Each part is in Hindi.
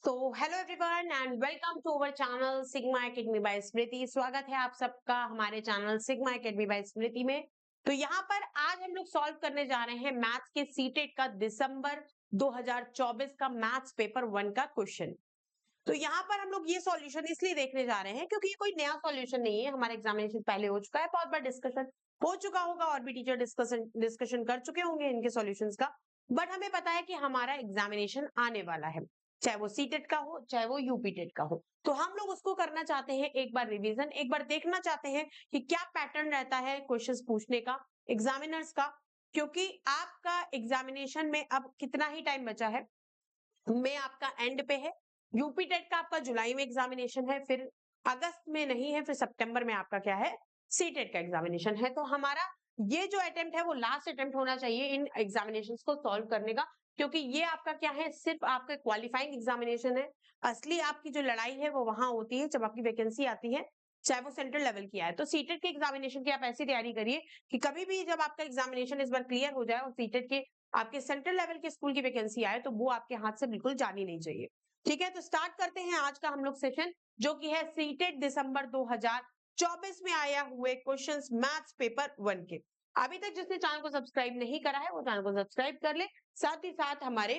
तो hello everyone and welcome to our channel Sigma Academy by Smriti. स्वागत है आप सबका हमारे channel Sigma Academy by Smriti में। तो यहाँ पर आज हम लोग सॉल्व करने जा रहे हैं मैथ्स के सीटेट का दिसंबर 2024 का मैथ्स पेपर 1 का क्वेश्चन। तो यहाँ पर हम लोग ये सॉल्यूशन इसलिए देखने जा रहे हैं क्योंकि ये कोई नया सॉल्यूशन नहीं है, हमारा एग्जामिनेशन पहले हो चुका है, बहुत बार डिस्कशन हो चुका होगा और भी टीचर डिस्कशन कर चुके होंगे इनके सॉल्यूशंस का। बट हमें पता है कि हमारा एग्जामिनेशन आने वाला है, चाहे वो सीटेट का हो चाहे वो यूपीटेट का हो। तो हम लोग उसको करना चाहते हैं एक बार रिवीजन, एक बार देखना चाहते हैं कि क्या पैटर्न रहता है क्वेश्चंस पूछने का एग्जामिनर्स का, क्योंकि आपका एग्जामिनेशन में अब कितना ही टाइम बचा है, मई आपका एंड पे है, यूपी टेट का आपका जुलाई में एग्जामिनेशन है, फिर अगस्त में नहीं है, फिर सितंबर में आपका क्या है, सी टेट का एग्जामिनेशन है। तो हमारा ये जो अटेम्प्ट है वो लास्ट अटेम्प्ट होना चाहिए इन एग्जामिनेशंस को सॉल्व करने का, क्योंकि ये आपका क्या है, सिर्फ आपका क्वालिफाइंग एग्जामिनेशन है। असली आपकी जो लड़ाई है वो वहां होती है जब आपकी वैकेंसी आती है, चाहे वो सेंट्रल लेवल की आए। तो सीटेट के एग्जामिनेशन की आप ऐसी तैयारी करिए कि कभी भी जब आपका एग्जामिनेशन इस बार क्लियर हो जाए और सीटेट के आपके सेंट्रल लेवल के स्कूल की वैकेंसी आए तो वो आपके हाथ से बिल्कुल जानी नहीं चाहिए। ठीक है, तो स्टार्ट करते हैं आज का हम लोग सेशन, जो कि है सीटेट दिसंबर 2024 में आया हुए क्वेश्चंस मैथ्स पेपर 1 के। अभी तक जिसने चैनल को सब्सक्राइब नहीं करा है वो चैनल को सब्सक्राइब कर ले, साथ ही साथ हमारे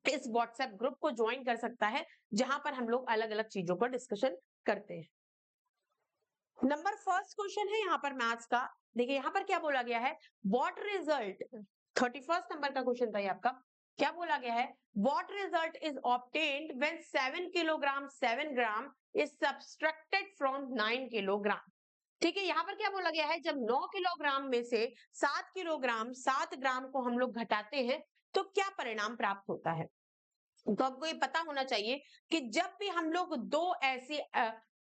इस व्हाट्सएप ग्रुप को ज्वाइन कर सकता है जहां पर हम लोग अलग अलग चीजों पर डिस्कशन करते हैं। नंबर फर्स्ट क्वेश्चन है यहाँ पर मैथ्स का। देखिए यहाँ पर क्या बोला गया है, व्हाट रिजल्ट, 31 नंबर का क्वेश्चन था ये आपका। क्या बोला गया है, what result is obtained when 7 kilogram 7 gram is subtracted from 9 kilogram. ठीक है, यहाँ पर क्या बोला गया है, जब 9 किलोग्राम में से 7 किलोग्राम 7 ग्राम को हम लोग घटाते हैं तो क्या परिणाम प्राप्त होता है। तो आपको ये पता होना चाहिए कि जब भी हम लोग दो ऐसी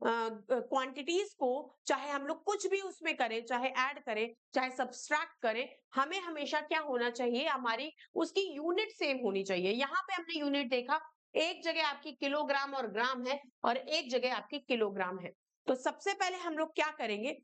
क्वांटिटीज को, चाहे हम लोग कुछ भी उसमें करें, चाहे ऐड करें चाहे सब्सट्रैक्ट करें, हमें हमेशा क्या होना चाहिए, हमारी उसकी यूनिट सेम होनी चाहिए। यहाँ पे हमने यूनिट देखा, एक जगह आपकी किलोग्राम और ग्राम है और एक जगह आपकी किलोग्राम है। तो सबसे पहले हम लोग क्या करेंगे,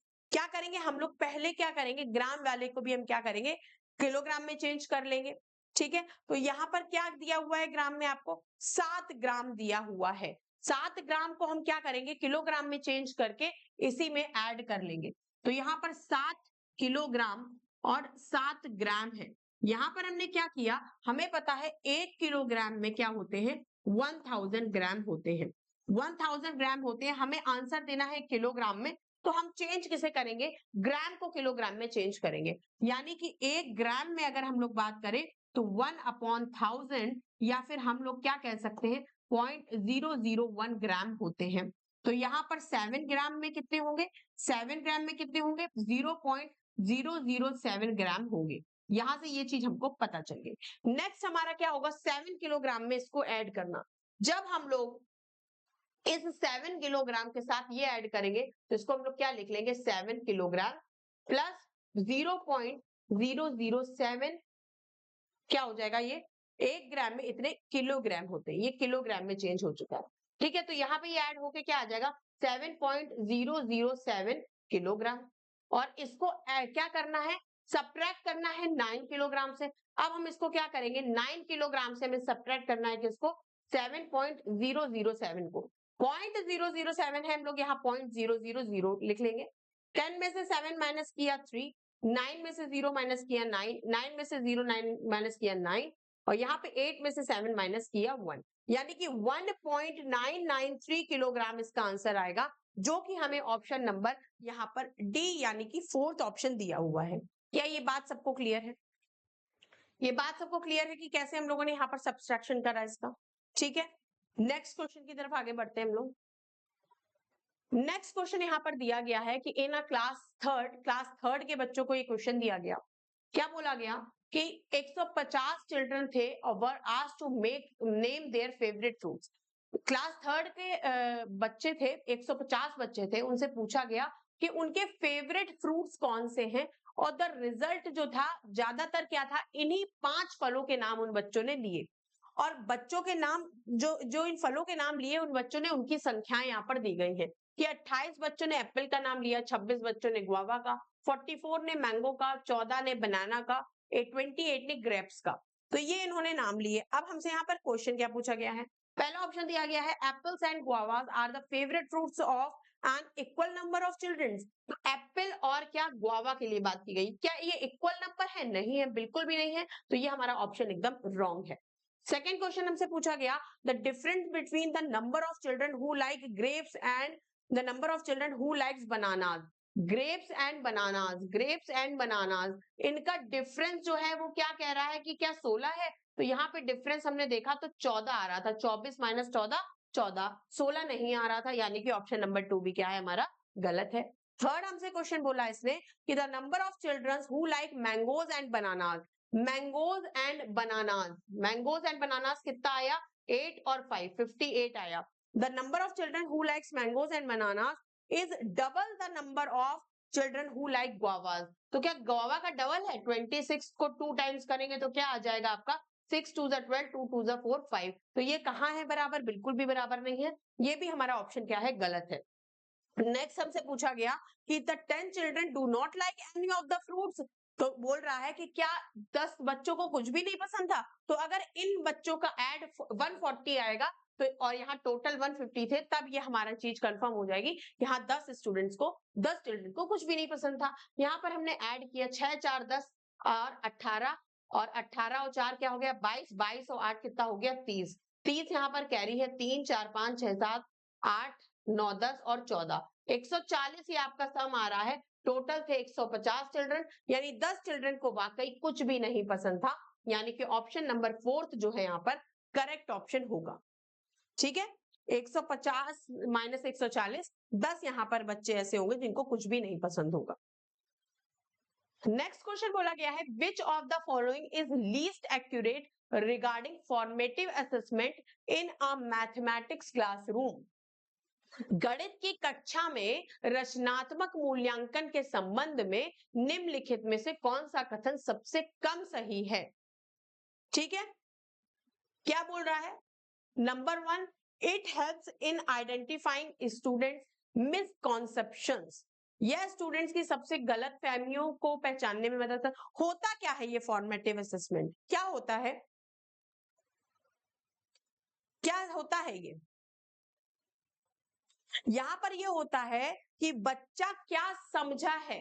हम लोग पहले क्या करेंगे, ग्राम वाले को भी हम क्या करेंगे, किलोग्राम में चेंज कर लेंगे। ठीक है, तो यहाँ पर क्या दिया हुआ है, ग्राम में आपको 7 ग्राम दिया हुआ है। 7 ग्राम को हम क्या करेंगे, किलोग्राम में चेंज करके इसी में ऐड कर लेंगे। तो यहाँ पर 7 किलोग्राम और 7 ग्राम है। यहाँ पर हमने क्या किया, हमें पता है 1 किलोग्राम में क्या होते हैं, 1000 ग्राम होते हैं। 1000 ग्राम होते हैं, हमें आंसर देना है किलोग्राम में, तो हम चेंज किसे करेंगे, ग्राम को किलोग्राम में चेंज करेंगे। यानी कि 1 ग्राम में अगर हम लोग बात करें तो 1/1000, या फिर हम लोग क्या कह सकते हैं, 0.001 ग्राम होते हैं। तो यहाँ पर 7 ग्राम में कितने होंगे, 7 ग्राम में कितने होंगे, 0.007 ग्राम होंगे। यहां से ये चीज हमको पता चल गई। नेक्स्ट हमारा क्या होगा, 7 किलोग्राम में इसको ऐड करना। जब हम लोग इस 7 किलोग्राम के साथ ये ऐड करेंगे तो इसको हम लोग क्या लिख लेंगे, 7 किलोग्राम प्लस 0.007, क्या हो जाएगा, ये 1 ग्राम में इतने किलोग्राम होते हैं, ये किलोग्राम में चेंज हो चुका है। ठीक है, तो यहाँ पे ये ऐड होके क्या आ जाएगा, 7.007 किलोग्राम। और इसको क्या करना है, सब्ट्रैक्ट करना है 9 किलोग्राम से। अब हम इसको क्या करेंगे, 9 किलोग्राम से हमें सब्ट्रैक्ट करना है किसको, 7.007 को। 0.007 है, हम लोग यहाँ 0.000 लिख लेंगे। 10 में से 7 माइनस किया 3, 9 में से 0 माइनस किया 9, 9 में से 0 9 माइनस किया 9, और यहाँ पे 8 में से 7 माइनस किया 1, यानी कि 1.993 किलोग्राम इसका आंसर आएगा, जो कि हमें ऑप्शन नंबर यहाँ पर डी यानी कि फोर्थ ऑप्शन दिया हुआ है। क्या ये बात सबको क्लियर है, ये बात सबको क्लियर है कि कैसे हम लोगों ने यहाँ पर सब्सट्रैक्शन करा इसका। ठीक है, नेक्स्ट क्वेश्चन की तरफ आगे बढ़ते हैं हम लोग। नेक्स्ट क्वेश्चन यहाँ पर दिया गया है कि इन अ क्लास थर्ड के बच्चों को ये क्वेश्चन दिया गया। क्या बोला गया कि 150 चिल्ड्रन थे और were asked to make name their favourite fruits. Class third के बच्चे थे, 150 बच्चे थे, उनसे पूछा गया कि उनके फेवरेट फ्रूट्स कौन से हैं, और द रिजल्ट जो था ज्यादातर क्या था, इन्हीं 5 फलों के नाम उन बच्चों ने लिए। और बच्चों के नाम जो जो इन फलों के नाम लिए उन बच्चों ने, उनकी संख्याएं यहाँ पर दी गई है कि 28 बच्चों ने एप्पल का नाम लिया, 26 बच्चों ने गुआवा का, 44 ने मैंगो का, 14 ने बनाना का, 28 ने ग्रेप्स का। तो ये इन्होंने नाम लिए। अब हमसे यहाँ पर क्वेश्चन क्या पूछा गया है, पहला ऑप्शन दिया गया है apples and guavas are the favourite fruits of an equal number of childrens. तो एप्पल और क्या गुआवा के लिए बात की गई, क्या ये इक्वल नंबर है? नहीं है, बिल्कुल भी नहीं है। तो ये हमारा ऑप्शन एकदम रॉन्ग है। सेकेंड क्वेश्चन हमसे पूछा गया the difference between the number of children who like grapes and the number of children who likes bananas. Grapes and bananas, grapes and bananas, इनका डिफरेंस जो है वो क्या कह रहा है कि क्या 16 है? तो यहाँ पे डिफरेंस हमने देखा तो 14 आ रहा था, 24 माइनस 14 14, 16 नहीं आ रहा था, यानी कि ऑप्शन नंबर 2 भी क्या है हमारा गलत है। थर्ड हमसे क्वेश्चन बोला इसने कि the number of childrens who like mangoes and bananas. Mangoes and bananas, mangoes and bananas कितना आया? 8 और 5, 58 आया। The number of children who likes mangoes and bananas is double the number of children who like guavas. तो क्या गुआवा का डबल है? 26 को 2 टाइम्स करेंगे तो क्या आ जाएगा आपका 6 2 12, 2 2 4 5। तो ये कहाँ है बराबर? बिल्कुल भी बराबर नहीं है। ये भी हमारा ऑप्शन क्या है? गलत है। नेक्स्ट हमसे पूछा गया कि the 10 children do not like any of the fruits. तो बोल रहा है कि क्या 10 बच्चों को कुछ भी नहीं पसंद था? तो अगर इन बच्चों का ऐड 140 आएगा तो और यहाँ टोटल 150 थे, तब ये हमारा चीज कंफर्म हो जाएगी। यहाँ 10 स्टूडेंट्स को, 10 चिल्ड्रन को कुछ भी नहीं पसंद था। यहाँ पर हमने ऐड किया 6 4 10 और 18, और 18 और 4 क्या हो गया? 22, 22 और 8 कितना हो गया? 30। 30 यहाँ पर कैरी है, 3 4 5 6 7 8 9 10 और 14, 140 ही आपका सम आ रहा है। टोटल थे 150 चिल्ड्रन, यानी 10 चिल्ड्रन को वाकई कुछ भी नहीं पसंद था, यानी कि ऑप्शन नंबर 4 जो है यहाँ पर करेक्ट ऑप्शन होगा। ठीक है, 150 माइनस 140, 10 यहाँ पर बच्चे ऐसे होंगे जिनको कुछ भी नहीं पसंद होगा। नेक्स्ट क्वेश्चन बोला गया है which of the following is least accurate regarding formative assessment in a mathematics classroom. गणित की कक्षा में रचनात्मक मूल्यांकन के संबंध में निम्नलिखित में से कौन सा कथन सबसे कम सही है? ठीक है, क्या बोल रहा है? Number 1, it helps in identifying students misconceptions. यह स्टूडेंट्स की सबसे गलत फहमियों को पहचानने में मदद होता क्या है? ये फॉर्मेटिव असेसमेंट क्या होता है? क्या होता है ये? यहां पर ये होता है कि बच्चा क्या समझा है,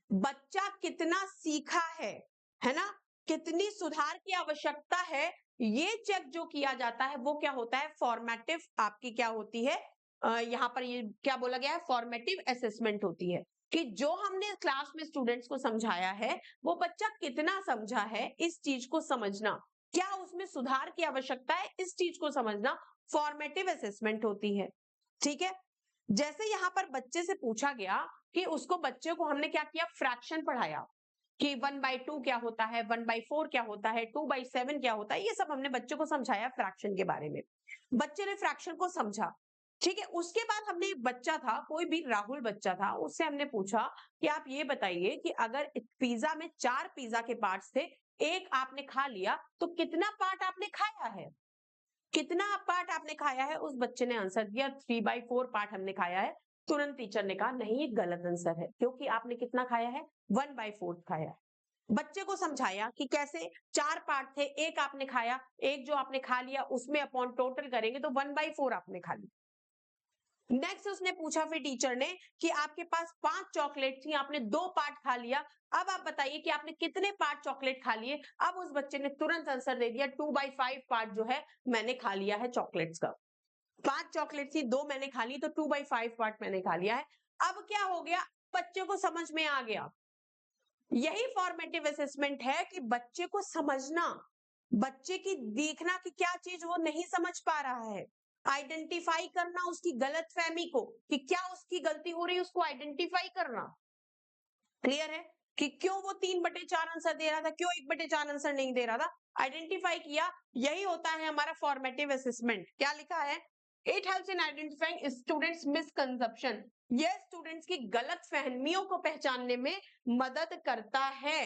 बच्चा कितना सीखा है ना, कितनी सुधार की आवश्यकता है, ये चेक जो किया जाता है वो क्या होता है? फॉर्मेटिव आपकी क्या होती है? यहाँ पर ये क्या बोला गया है? फॉर्मेटिव असेसमेंट होती है कि जो हमने क्लास में स्टूडेंट्स को समझाया है वो बच्चा कितना समझा है, इस चीज को समझना, क्या उसमें सुधार की आवश्यकता है, इस चीज को समझना फॉर्मेटिव असेसमेंट होती है। ठीक है, जैसे यहाँ पर बच्चे से पूछा गया कि उसको, बच्चे को हमने क्या किया? फ्रैक्शन पढ़ाया कि 1/2 क्या होता है, 1/4 क्या होता है, 2/7 क्या होता है, ये सब हमने बच्चे को समझाया फ्रैक्शन के बारे में। बच्चे ने फ्रैक्शन को समझा। ठीक है, उसके बाद हमने एक बच्चा था, कोई भी राहुल बच्चा था, उससे हमने पूछा कि आप ये बताइए कि अगर पिज्जा में 4 पिज्जा के पार्ट्स थे, एक आपने खा लिया, तो कितना पार्ट आपने खाया है? कितना पार्ट आपने खाया है? उस बच्चे ने आंसर दिया 3/4 पार्ट हमने खाया है। तुरंत टीचर ने कहा नहीं, ये गलत आंसर है, क्योंकि आपने कितना खाया है? 1/4 खाया है। बच्चे को समझाया कि कैसे 4 पार्ट थे, एक आपने खाया, एक जो आपने खा लिया उसमें अपॉन टोटल करेंगे तो 1/4 आपने खा लिया। नेक्स्ट उसने पूछा फिर टीचर ने कि आपके पास 5 चॉकलेट थी, आपने 2 पार्ट खा लिया, अब आप बताइए कि आपने कितने पार्ट चॉकलेट खा लिए? अब उस बच्चे ने तुरंत आंसर दे दिया 2/5 पार्ट जो है मैंने खा लिया है चॉकलेट्स का। 5 चॉकलेट थी, 2 मैंने खा ली, तो 2/5 पार्ट मैंने खा लिया है। अब क्या हो गया? बच्चे को समझ में आ गया। यही फॉर्मेटिव असेसमेंट है कि बच्चे को समझना, बच्चे की देखना कि क्या चीज वो नहीं समझ पा रहा है, आइडेंटिफाई करना उसकी गलतफहमी को कि क्या उसकी गलती हो रही है, उसको आइडेंटिफाई करना। क्लियर है कि क्यों वो 3/4 आंसर दे रहा था, क्यों 1/4 आंसर नहीं दे रहा था, आइडेंटिफाई किया। यही होता है हमारा फॉर्मेटिव असेसमेंट। क्या लिखा है? It helps in identifying students misconception. यह स्टूडेंट्स की गलत फहमियों को पहचानने में मदद करता है।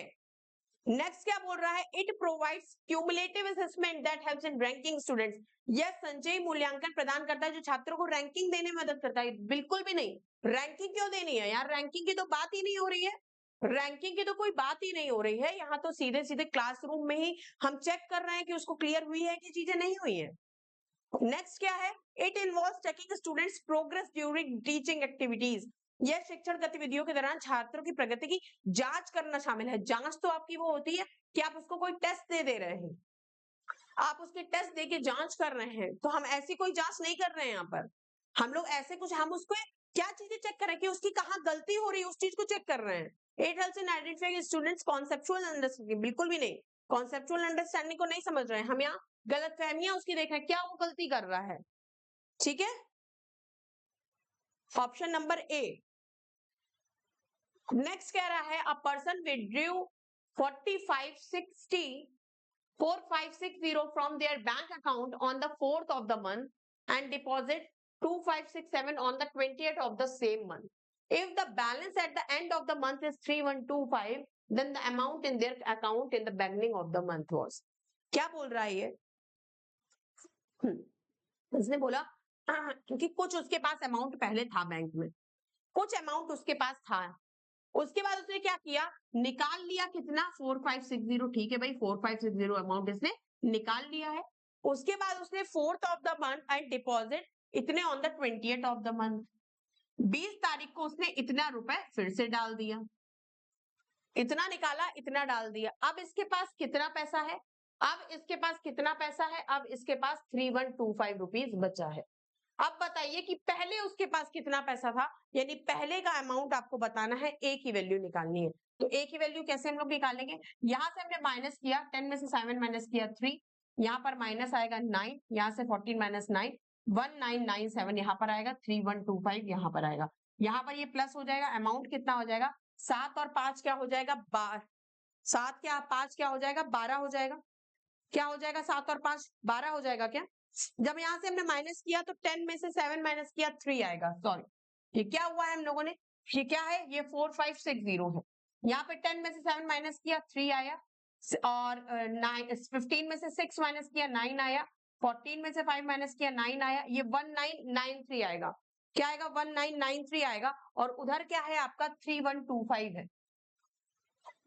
नेक्स्ट क्या बोल रहा है? It provides cumulative assessment that helps in ranking students. यह संचयी मूल्यांकन प्रदान करता है जो छात्रों को रैंकिंग देने में मदद करता है। बिल्कुल भी नहीं, रैंकिंग क्यों देनी है यार? रैंकिंग की तो बात ही नहीं हो रही है, रैंकिंग की तो कोई बात ही नहीं हो रही है। यहाँ तो सीधे सीधे क्लासरूम में ही हम चेक कर रहे हैं कि उसको क्लियर हुई है कि चीजें नहीं हुई है। नेक्स्ट क्या है, it involves checking students progress during teaching activities. यह शिक्षण गतिविधियों के दौरान छात्रों की प्रगति की जांच करना शामिल है। जांच तो आपकी वो होती है कि आप उसको कोई टेस्ट दे रहे हैं, आप उसके टेस्ट दे के जांच कर रहे हैं, तो हम ऐसी कोई जांच नहीं कर रहे हैं यहाँ पर। हम लोग ऐसे कुछ, हम उसको क्या चीजें चेक कर रहे हैं कि उसकी कहाँ गलती हो रही है, उस चीज को चेक कर रहे हैं। It helps in identifying students conceptual understanding, बिल्कुल भी नहीं, कॉन्सेप्चुअल अंडरस्टैंडिंग को नहीं समझ रहे हैं हम, यहाँ गलत फहमियां उसकी देख रहे हैं, क्या वो गलती कर रहा है। ठीक है, ऑप्शन नंबर ए। नेक्स्ट कह रहा है, a person withdrew 4560 from their bank account on the 4th of the month and deposit 2567 on the 20th of the same month. If the balance at the end of the month is 3125, then the amount in their account in the beginning of the month was. क्या बोल रहा है ये? उसने बोला क्योंकि कुछ उसके पास अमाउंट पहले था बैंक में, कुछ अमाउंट उसके पास था, उसके बाद उसने क्या किया, निकाल लिया कितना, 4560। ठीक है भाई, 4560 अमाउंट इसने निकाल लिया है। उसके बाद उसने 4th of the month and deposit इतने on the 20th of the month, 20 तारीख को उसने इतना रुपए फिर से डाल दिया, इतना निकाला इतना डाल दिया। अब इसके पास कितना पैसा है, अब इसके पास कितना पैसा है, अब इसके पास 3125 रुपीज बचा है। अब बताइए कि पहले उसके पास कितना पैसा था, यानी पहले का अमाउंट आपको बताना है, ए की वैल्यू निकालनी है। तो ए की वैल्यू कैसे हम लोग निकालेंगे, यहां से हमने माइनस किया, 10 में से 7 माइनस किया 3, यहाँ पर माइनस आएगा 9, यहाँ से 14 माइनस 9, 1997 यहाँ पर आएगा, 3125 यहाँ पर आएगा, यहाँ पर ये प्लस हो जाएगा, अमाउंट कितना हो जाएगा, 7 और 5 क्या हो जाएगा, 7 क्या 5 क्या हो जाएगा, 12 हो जाएगा। क्या हो जाएगा, 7 और 5 12 हो जाएगा क्या। जब यहां से हमने माइनस किया तो 10 में से 7 माइनस किया 3 आएगा, सॉरी ये क्या हुआ है हम लोगों ने, ये क्या है, ये 4560 है। यहाँ पे 10 में से 7 माइनस किया 3 आया, और 15 में से 6 माइनस किया 9 आया, 14 में से 5 माइनस किया 9 आया, ये 1993 आएगा। क्या आएगा, 1993 आएगा। और उधर क्या है आपका 3125 है,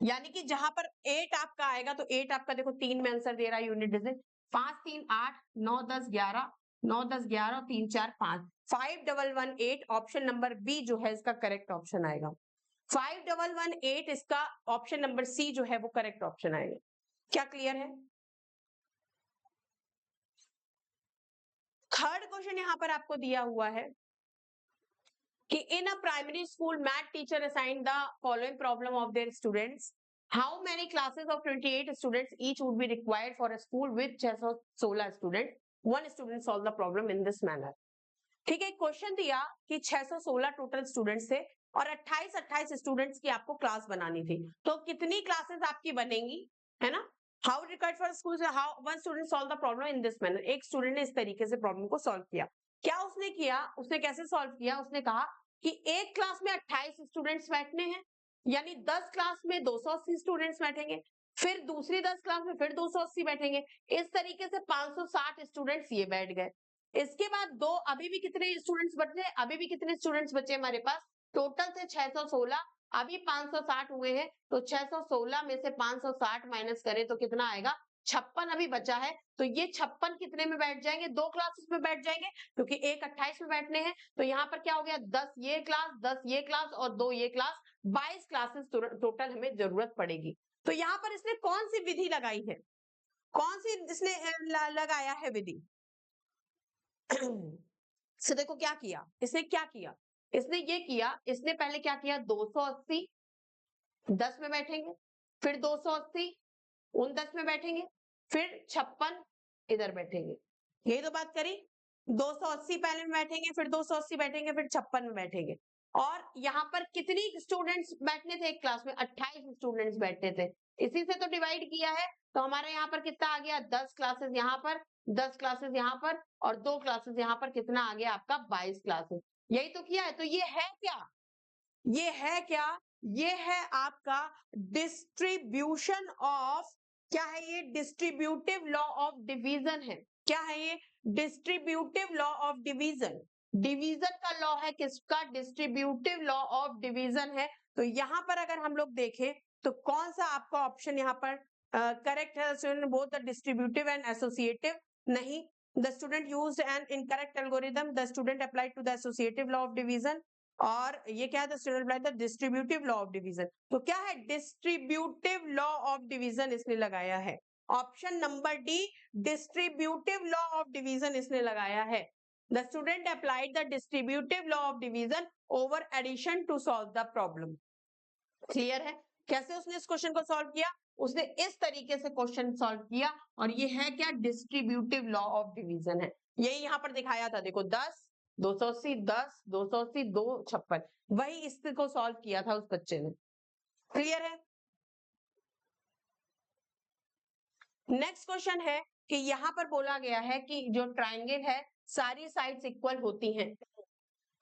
यानी कि जहां पर 8 आपका आएगा, तो 8 आपका देखो 3 में आंसर दे रहा है यूनिट डिजिट, 5 3 8 9 10 11, 9 10 11 और 3 4 5, 5118 ऑप्शन नंबर बी जो है इसका करेक्ट ऑप्शन आएगा। 5118 इसका ऑप्शन नंबर सी जो है वो करेक्ट ऑप्शन आएगा। क्या क्लियर है। थर्ड क्वेश्चन यहां पर आपको दिया हुआ है कि in a primary school math teacher assigned the following problem of their students, how many classes of 28 students each would be required for a school with 616 students, one student solve the problem in this manner। ठीक है, क्वेश्चन दिया कि 616 टोटल स्टूडेंट्स थे और 28 स्टूडेंट्स की आपको क्लास बनानी थी, तो कितनी क्लासेस आपकी बनेंगी, है ना। How required for school, how one student solve the problem in this manner, एक स्टूडेंट ने इस तरीके से प्रॉब्लम को सॉल्व किया। क्या उसने किया, उसने कैसे सॉल्व किया, उसने कहा कि एक क्लास में 28 स्टूडेंट्स बैठने हैं, यानी 10 क्लास में 280 स्टूडेंट्स बैठेंगे, फिर दूसरी 10 क्लास में फिर 280 बैठेंगे, इस तरीके से 560 स्टूडेंट्स ये बैठ गए। इसके बाद दो अभी भी कितने स्टूडेंट्स बचे, अभी भी कितने स्टूडेंट्स बचे हमारे पास, टोटल थे 616, अभी 560 हुए हैं, तो 616 में से 560 माइनस करें तो कितना आएगा, 56 अभी बचा है। तो ये 56 कितने में बैठ जाएंगे, दो क्लासेस में बैठ जाएंगे, क्योंकि एक 28 में बैठने हैं। तो यहाँ पर क्या हो गया, 10 ये क्लास 10 ये क्लास और 2 ये क्लास, 22 क्लासेस टोटल हमें जरूरत पड़ेगी। तो यहाँ पर इसने कौन सी विधि लगाई है, कौन सी इसने लगाया है विधि से देखो क्या किया इसने, क्या किया इसने, ये किया इसने पहले क्या किया, 280 10 में बैठेंगे, फिर 280 उन 10 में बैठेंगे, फिर 56 इधर बैठेंगे, यही तो बात करी। 280 पहले में बैठेंगे, फिर 280 बैठेंगे, फिर 56 में बैठेंगे। और यहाँ पर कितनी स्टूडेंट्स बैठने थे एक क्लास में, 28 स्टूडेंट्स बैठने थे, इसी से तो डिवाइड किया है। तो हमारे यहाँ पर कितना आ गया, 10 क्लासेस यहाँ पर, 10 क्लासेस यहाँ पर और 2 क्लासेस यहाँ पर, कितना आ गया आपका 22 क्लासेस, यही तो किया है। तो ये है क्या, ये है क्या, ये है आपका डिस्ट्रीब्यूशन ऑफ, क्या है ये, डिस्ट्रीब्यूटिव लॉ ऑफ डिवीजन है। क्या है ये, distributive law of division, division का लॉ है किसका, डिस्ट्रीब्यूटिव लॉ ऑफ डिवीजन है। तो यहां पर अगर हम लोग देखें तो कौन सा आपका ऑप्शन यहाँ पर करेक्ट है, both the distributive and associative, नहीं, the student used an incorrect algorithm, the student applied to the associative law of division, और ये क्या है, the student applied the distributive law of division. तो क्या है, डिस्ट्रीब्यूटिव लॉ ऑफ डिवीजन इसने लगाया है। Option number D, distributive law of division इसने लगाया है। The student applied the distributive law of division over addition to solve the problem. Clear है? कैसे उसने इस क्वेश्चन को सॉल्व किया? उसने इस तरीके से क्वेश्चन सॉल्व किया, और ये है क्या, डिस्ट्रीब्यूटिव लॉ ऑफ डिवीजन है। यही यहां पर दिखाया था, देखो 10 280 10 280 256, वही इसको सॉल्व किया था उस बच्चे ने। क्लियर है? नेक्स्ट क्वेश्चन है कि यहां पर बोला गया है कि जो ट्राइंगल है सारी साइड्स इक्वल होती हैं,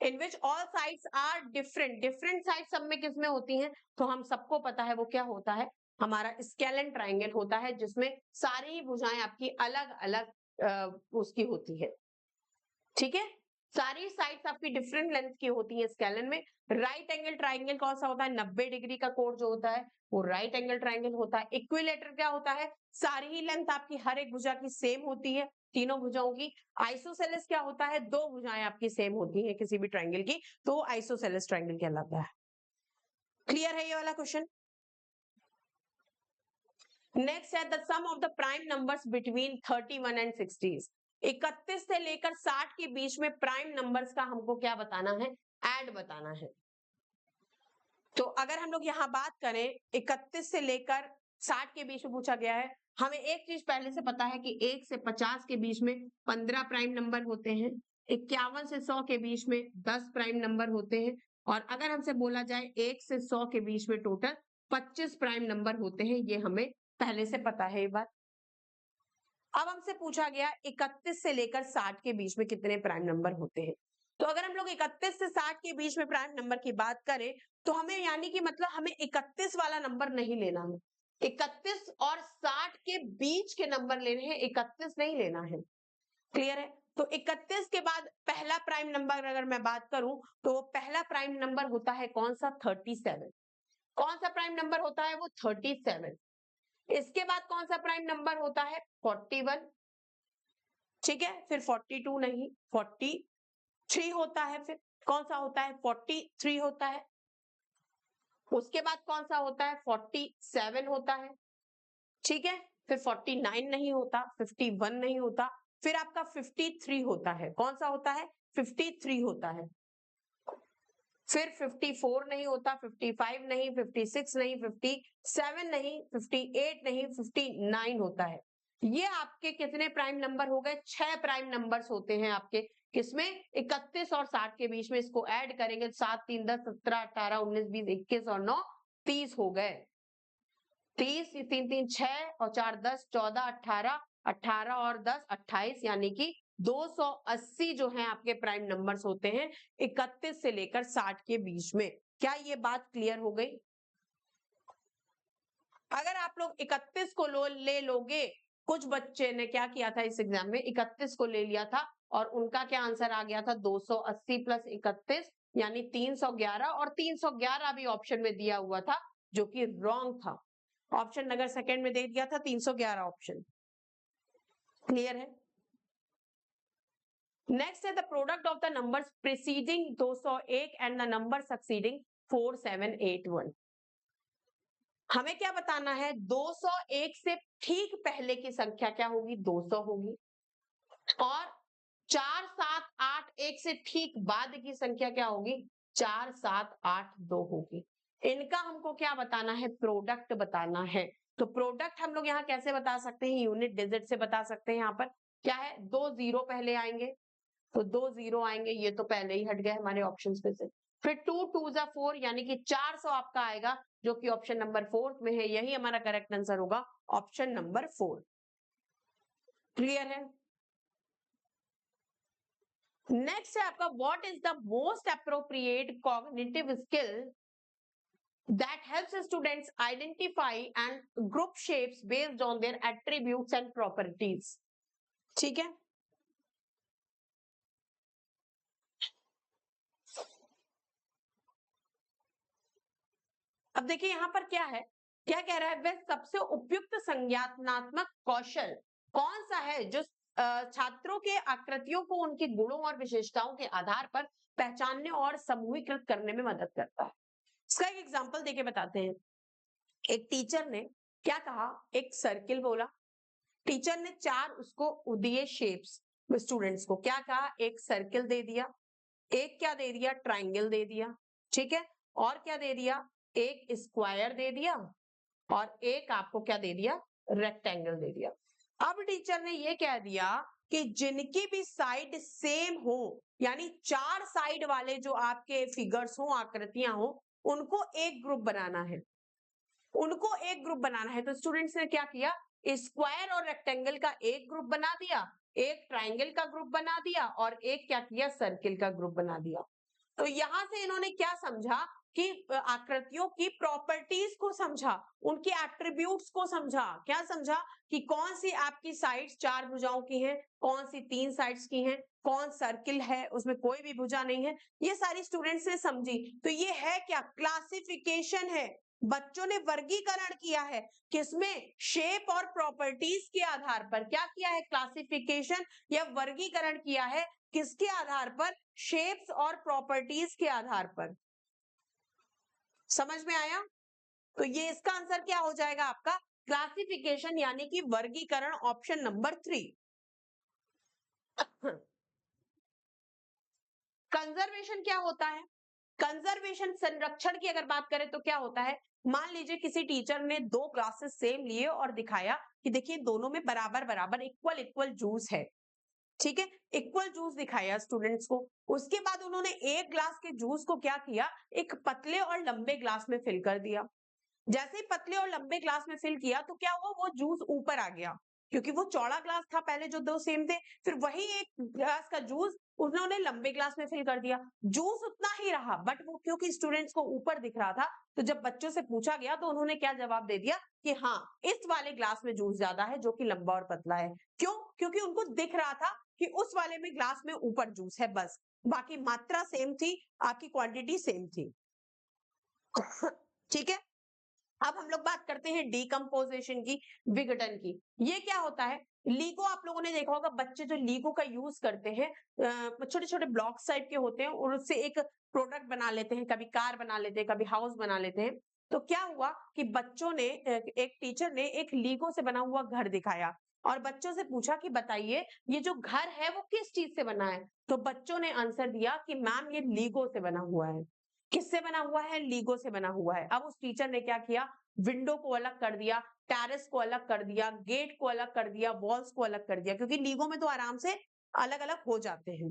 in which all sides are different, different side सब में किस में होती हैं, तो हम सबको पता है वो क्या होता है, हमारा स्केलेन ट्राइंगल होता है, जिसमें सारी ही भुजाएं आपकी अलग अलग उसकी होती है। ठीक है, सारी साइड्स आपकी डिफरेंट लेंथ की होती है स्केलेन में। राइट एंगल ट्राइंगल कौन सा होता है, 90 डिग्री का कोण जो होता है वो राइट एंगल ट्राइंगल होता है। इक्विलेटर क्या होता है, सारी ही लेंथ आपकी हर एक भुजा की सेम होती है, तीनों भुजाओं की। आइसोसेलेस क्या होता है, दो भुजाएं आपकी सेम होती हैं किसी भी ट्राइंगल की, तो आइसोसेलेस ट्राइंगल कहलाता है। क्लियर है ये वाला क्वेश्चन? नेक्स्ट है the sum of the prime numbers between 31 and 60। 31 से लेकर 60 के बीच में प्राइम नंबर्स का हमको क्या बताना है, ऐड बताना है। तो अगर हम लोग यहाँ बात करें 31 से लेकर 60 के बीच में पूछा गया है, हमें एक चीज पहले से पता है कि 1 से 50 के बीच में 15 प्राइम नंबर होते हैं, 51 से 100 के बीच में 10 प्राइम नंबर होते हैं, और अगर हमसे बोला जाए 1 से 100 के बीच में टोटल 25 प्राइम नंबर होते हैं, ये हमें पहले से पता है ये बात। अब हमसे पूछा गया 31 से लेकर 60 के बीच में कितने प्राइम नंबर होते हैं। तो अगर हम लोग 31 से 60 के बीच में प्राइम नंबर की बात करें, तो हमें यानी कि मतलब हमें 31 वाला नंबर नहीं लेना है, 31 और 60 के बीच के नंबर लेने हैं, 31 नहीं लेना है। क्लियर है? तो 31 के बाद पहला प्राइम नंबर अगर मैं बात करूं, तो पहला प्राइम नंबर होता है कौन सा, 37। कौन सा प्राइम नंबर होता है वो, 37। इसके बाद कौन सा प्राइम नंबर होता है, 41। ठीक है, फिर 42 नहीं, 43 होता है, फिर कौन सा होता है, 43 होता है। उसके बाद कौन सा होता है, 47 होता है। ठीक है, फिर 49 नहीं होता, 51 नहीं होता, फिर आपका 53 होता है। कौन सा होता है, 53 होता है। फिर 54 नहीं होता, 55 नहीं, 56 नहीं, 57 नहीं, 58 नहीं, 59 होता है। ये आपके कितने प्राइम नंबर हो गए, 6 प्राइम नंबर्स होते हैं आपके, किसमें, 31 और 60 के बीच में। इसको ऐड करेंगे 7 3 10 17 18 19 20 21 और 9 30 हो गए। 30, 3 3 6 और 4 10 14 18, 18 और 10 28, यानी कि 280 जो है आपके प्राइम नंबर्स होते हैं 31 से लेकर 60 के बीच में। क्या ये बात क्लियर हो गई? अगर आप लोग 31 को ले लोगे, कुछ बच्चे ने क्या किया था इस एग्जाम में, 31 को ले लिया था और उनका क्या आंसर आ गया था, 280 प्लस 31 यानी 311, और 311 भी ऑप्शन में दिया हुआ था जो कि रॉन्ग था। ऑप्शन अगर सेकंड में दे दिया था 311 ऑप्शन। क्लियर है? नेक्स्ट है the product of the numbers preceding 201 and the number succeeding 4781। हमें क्या बताना है, 201 से ठीक पहले की संख्या क्या होगी, 200 होगी, और 4 7 8 1 से ठीक बाद की संख्या क्या होगी, 4 7 8 2 होगी। इनका हमको क्या बताना है, प्रोडक्ट बताना है। तो प्रोडक्ट हम लोग यहाँ कैसे बता सकते हैं, यूनिट डिजिट से बता सकते हैं। यहाँ पर क्या है, 2 0 पहले आएंगे, तो 2 0 आएंगे, ये तो पहले ही हट गए हमारे ऑप्शन में से। फिर 2 2 जा 4 यानी कि 400 आपका आएगा, जो कि ऑप्शन नंबर 4 में है। यही हमारा करेक्ट आंसर होगा, ऑप्शन नंबर 4। क्लियर है? नेक्स्ट है आपका, what is the most appropriate cognitive skill that helps students identify and group shapes based on their attributes and properties। ठीक है, अब देखिए यहां पर क्या है, क्या कह रहा है, वह सबसे उपयुक्त संज्ञानात्मक कौशल कौन सा है जो छात्रों के आकृतियों को उनके गुणों और विशेषताओं के आधार पर पहचानने और समूहीकृत करने में मदद करता है। इसका एक एग्जाम्पल देके बताते हैं। एक टीचर ने क्या कहा, एक सर्किल बोला, टीचर ने 4 उसको दिए शेप्स, स्टूडेंट्स को क्या कहा, एक सर्किल दे दिया, एक क्या दे दिया, ट्राइंगल दे दिया, ठीक है, और क्या दे दिया, एक स्क्वायर दे दिया, और एक आपको क्या दे दिया, रेक्टेंगल दे दिया। अब टीचर ने ये कह दिया कि जिनकी भी साइड सेम हो, यानी 4 साइड वाले जो आपके फिगर्स हो, आकृतियां हो, उनको एक ग्रुप बनाना है, उनको एक ग्रुप बनाना है। तो स्टूडेंट्स ने क्या किया, स्क्वायर और रेक्टेंगल का एक ग्रुप बना दिया, एक ट्राइंगल का ग्रुप बना दिया, और एक क्या किया, सर्किल का ग्रुप बना दिया। तो यहां से इन्होंने क्या समझा कि आकृतियों की प्रॉपर्टीज को समझा, उनके एट्रीब्यूट्स को समझा। क्या समझा कि कौन सी आपकी साइड्स 4 भुजाओं की हैं, कौन सी 3 साइड्स की हैं, कौन सर्किल है उसमें कोई भी भुजा नहीं है, ये सारी स्टूडेंट्स ने समझी। तो ये है क्या, क्लासिफिकेशन है। बच्चों ने वर्गीकरण किया है, किसमें, शेप और प्रॉपर्टीज के आधार पर। क्या किया है, क्लासिफिकेशन या वर्गीकरण किया है, किसके आधार पर, शेप्स और प्रॉपर्टीज के आधार पर। समझ में आया? तो ये इसका आंसर क्या हो जाएगा आपका, क्लासिफिकेशन यानी कि वर्गीकरण, ऑप्शन नंबर 3। कंजर्वेशन क्या होता है, कंजर्वेशन संरक्षण की अगर बात करें तो क्या होता है, मान लीजिए किसी टीचर ने 2 ग्लासेस सेम लिए और दिखाया कि देखिए दोनों में बराबर बराबर इक्वल इक्वल जूस है, ठीक है, इक्वल जूस दिखाया स्टूडेंट्स को। उसके बाद उन्होंने एक ग्लास के जूस को क्या किया, एक पतले और लंबे ग्लास में फिल कर दिया। जैसे ही पतले और लंबे ग्लास में फिल किया तो क्या हुआ, वो जूस ऊपर आ गया, क्योंकि वो चौड़ा ग्लास था पहले जो 2 सेम थे। फिर वही एक ग्लास का जूस उन्होंने लंबे ग्लास में फिल कर दिया, जूस उतना ही रहा, बट वो क्योंकि स्टूडेंट्स को ऊपर दिख रहा था, तो जब बच्चों से पूछा गया तो उन्होंने क्या जवाब दे दिया कि हाँ, इस वाले ग्लास में जूस ज्यादा है जो कि लंबा और पतला है। क्यों, क्योंकि उनको दिख रहा था कि उस वाले में ग्लास में ऊपर जूस है, बस बाकी मात्रा सेम थी, आपकी क्वांटिटी सेम थी। ठीक है, अब हम लोग बात करते हैं डीकम्पोजिशन की, विघटन की। ये क्या होता है, लीगो आप लोगों ने देखा होगा, बच्चे जो लीगो का यूज करते हैं, छोटे छोटे ब्लॉक्स टाइप के होते हैं और उससे एक प्रोडक्ट बना लेते हैं, कभी कार बना लेते हैं, कभी हाउस बना लेते हैं। तो क्या हुआ कि बच्चों ने, एक टीचर ने एक लीगो से बना हुआ घर दिखाया और बच्चों से पूछा कि बताइए ये जो घर है वो किस चीज से बना है। तो बच्चों ने आंसर दिया कि मैम ये लीगो से बना हुआ है। किससे बना हुआ है, लीगो से बना हुआ है। अब उस टीचर ने क्या किया, विंडो को अलग कर दिया, टेरेस को अलग कर दिया, गेट को अलग कर दिया, वॉल्स को अलग कर दिया, क्योंकि लीगो में तो आराम से अलग अलग हो जाते हैं,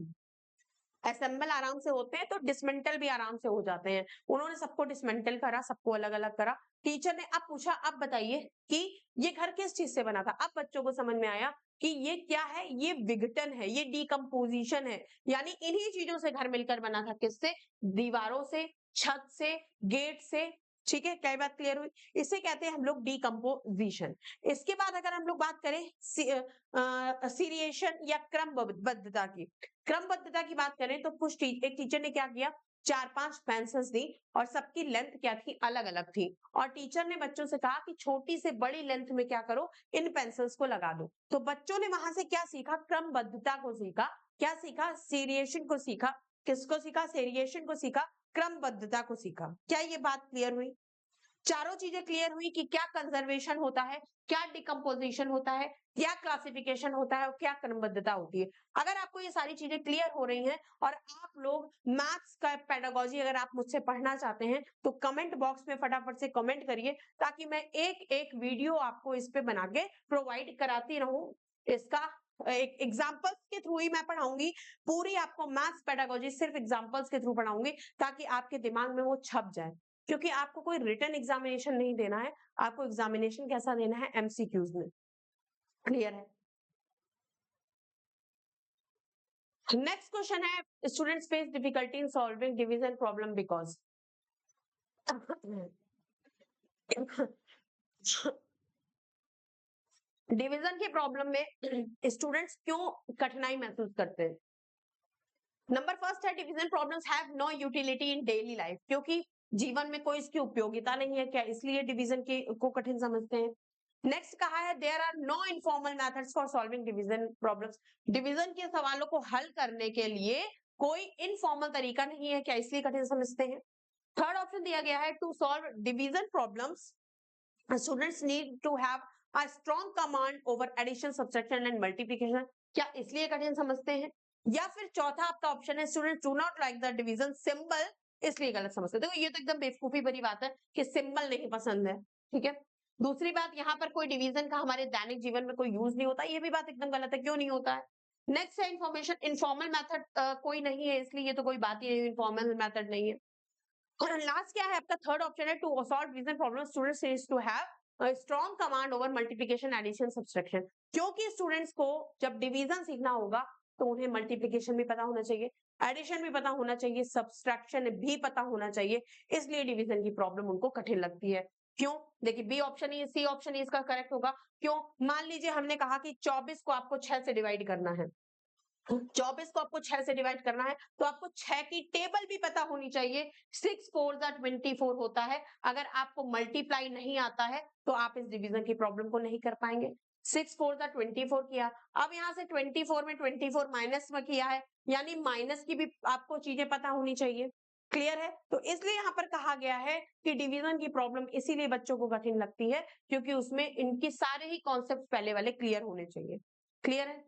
असेंबल आराम से होते हैं, तो डिसमेंटल भी आराम से हो जाते हैं। उन्होंने सबको डिसमेंटल करा, सबको अलग अलग करा। टीचर ने अब पूछा, अब बताइए कि ये घर किस चीज से बना था। अब बच्चों को समझ में आया कि ये क्या है, ये विघटन है, ये डीकम्पोजिशन है, यानी इन्हीं चीजों से घर मिलकर बना था। किससे, दीवारों से, छत से, गेट से। ठीक है, कई बात क्लियर हुई। इसे कहते हैं हम लोग डीकम्पोजिशन। इसके बाद अगर हम लोग बात करें सीरिएशन या क्रमबद्धता की, क्रमबद्धता की बात करें तो कुछ एक टीचर ने क्या किया, 4-5 पेंसिल्स दी और सबकी लेंथ क्या थी, अलग अलग थी, और टीचर ने बच्चों से कहा कि छोटी से बड़ी लेंथ में क्या करो, इन पेंसिल्स को लगा दो। तो बच्चों ने वहां से क्या सीखा, क्रमबद्धता को सीखा। क्या सीखा, सीरिएशन को सीखा। किसको सीखा, सेरिएशन को सीखा, क्रमबद्धता को सीखा। क्या ये बात क्लियर हुई? चारों चीजें क्लियर हुई कि क्या कंजर्वेशन होता है, क्या डिकम्पोजिशन होता है, क्या क्लासिफिकेशन होता है और क्या क्रमबद्धता होती है। अगर आपको ये सारी चीजें क्लियर हो रही हैं और आप लोग मैथ्स का पेडागोजी अगर आप मुझसे पढ़ना चाहते हैं तो कमेंट बॉक्स में फटाफट से कमेंट करिए, ताकि मैं एक एक वीडियो आपको इस पे बना के प्रोवाइड कराती रहूं। इसका एक एग्जाम्पल्स के थ्रू ही मैं पढ़ाऊंगी, पूरी आपको मैथ्स पेडागोजी सिर्फ एग्जाम्पल्स के थ्रू पढ़ाऊंगी, ताकि आपके दिमाग में वो छप जाए। क्योंकि आपको कोई रिटन एग्जामिनेशन नहीं देना है, आपको एग्जामिनेशन कैसा देना है, एमसीक्यूज में। क्लियर है? नेक्स्ट क्वेश्चन है, students face difficulty in solving division problem because. Division के प्रॉब्लम में स्टूडेंट्स क्यों कठिनाई महसूस करते हैं? नंबर फर्स्ट है, division problems have no utility in daily life, क्योंकि जीवन में कोई इसकी उपयोगिता नहीं है क्या, इसलिए डिवीजन के को कठिन समझते हैं। नेक्स्ट कहा है there are no informal methods for solving division problems. Division के सवालों को हल करने के लिए कोई इनफॉर्मल तरीका नहीं है, क्या इसलिए कठिन समझते हैं? थर्ड ऑप्शन दिया गया है to solve division problems students need to have a strong command over addition subtraction and multiplication, क्या इसलिए कठिन समझते हैं? या फिर चौथा आपका ऑप्शन है students do not like the division symbol, इसलिए गलत समझते हैं। देखो ये तो एकदम बेवकूफी भरी बात है कि सिंबल नहीं पसंद है, ठीक है। दूसरी बात, यहाँ पर कोई डिवीजन का हमारे दैनिक जीवन में कोई यूज नहीं होता, ये भी बात एकदम गलत है, क्यों नहीं होता है? नेक्स्ट है इन्फॉर्मेशन इनफॉर्मल मेथड कोई नहीं है, इसलिए ये तो कोई बात ही नहीं, इनफॉर्मल मेथड नहीं है। और लास्ट क्या है आपका थर्ड ऑप्शन है to solve division problem students needs to have strong command over multiplication addition subtraction, क्योंकि स्टूडेंट्स को जब डिवीजन सीखना होगा तो उन्हें मल्टीप्लिकेशन भी पता होना चाहिए, एडिशन भी पता होना चाहिए, सब्ट्रैक्शन भी पता होना चाहिए, इसलिए डिवीजन की प्रॉब्लम उनको कठिन लगती है। क्यों? देखिए बी ऑप्शन ही सी ऑप्शन ही इसका करेक्ट होगा। क्यों? मान लीजिए हमने कहा कि 24 को आपको 6 से डिवाइड करना है, 24 को आपको 6 से डिवाइड करना है तो आपको 6 की टेबल भी पता होनी चाहिए। 6 4 24 होता है। अगर आपको मल्टीप्लाई नहीं आता है तो आप इस डिवीजन की प्रॉब्लम को नहीं कर पाएंगे। 6 4 24 किया, अब यहां से 24 में 24 माइनस में किया है, यानी माइनस की भी आपको चीजें पता होनी चाहिए। क्लियर है? तो इसलिए यहां पर कहा गया है कि डिवीजन की प्रॉब्लम इसीलिए बच्चों को कठिन लगती है क्योंकि उसमें इनकी सारे ही कॉन्सेप्ट पहले वाले क्लियर होने चाहिए। क्लियर है?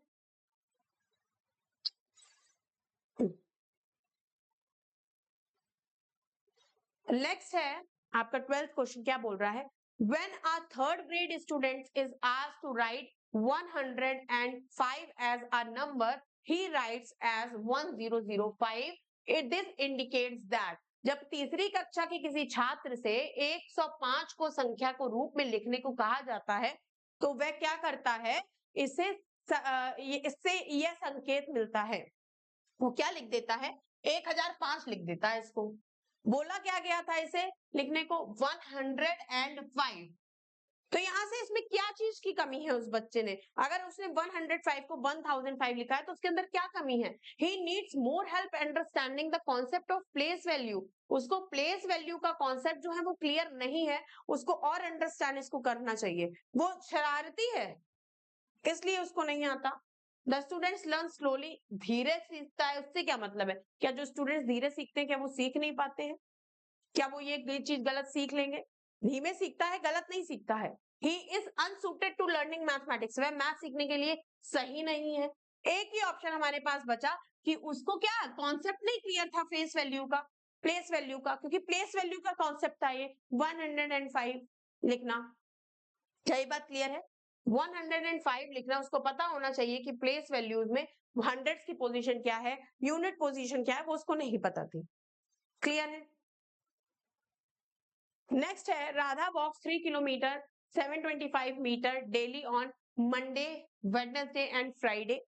नेक्स्ट है आपका 12th क्वेश्चन, क्या बोल रहा है? When a third grade student is asked to write 105 as a number, he writes as 1005, it this indicates that, जब तीसरी कक्षा के किसी छात्र से 105 को संख्या को रूप में लिखने को कहा जाता है तो वह क्या करता है? इसे इससे यह संकेत मिलता है, वो क्या लिख देता है? 1005 लिख देता है इसको। बोला क्या गया था इसे लिखने को? 105। तो यहां से इसमें क्या चीज की कमी है उस बच्चे ने? अगर उसने 105 को 1005 लिखा है तो उसके अंदर क्या कमी है? He needs more help understanding the concept of place value, उसको प्लेस वैल्यू का कॉन्सेप्ट जो है वो क्लियर नहीं है, उसको और अंडरस्टैंड इसको करना चाहिए। वो शरारती है इसलिए उसको नहीं आता। द स्टूडेंट्स लर्न स्लोली, धीरे सीखता है, उससे क्या मतलब है? क्या जो स्टूडेंट्स धीरे सीखते हैं क्या वो सीख नहीं पाते हैं? क्या वो ये चीज गलत सीख लेंगे? धीमे सीखता है, गलत नहीं सीखता है। He is unsuited to learning mathematics, वह मैथ सीखने के लिए सही नहीं है। एक ही ऑप्शन हमारे पास बचा कि उसको क्या कॉन्सेप्ट नहीं क्लियर था फेस वैल्यू का, प्लेस वैल्यू का, क्योंकि प्लेस वैल्यू का कॉन्सेप्ट था ये 105 लिखना। क्या ये बात क्लियर है? 105 लिखना, उसको पता होना चाहिए कि प्लेस वैल्यूज में हंड्रेड्स की पोजीशन क्या है, यूनिट पोजीशन क्या है, वो उसको नहीं पता थी। क्लियर है? नेक्स्ट है Radha walks 3 kilometre 725 metre daily on Monday, Wednesday and Friday,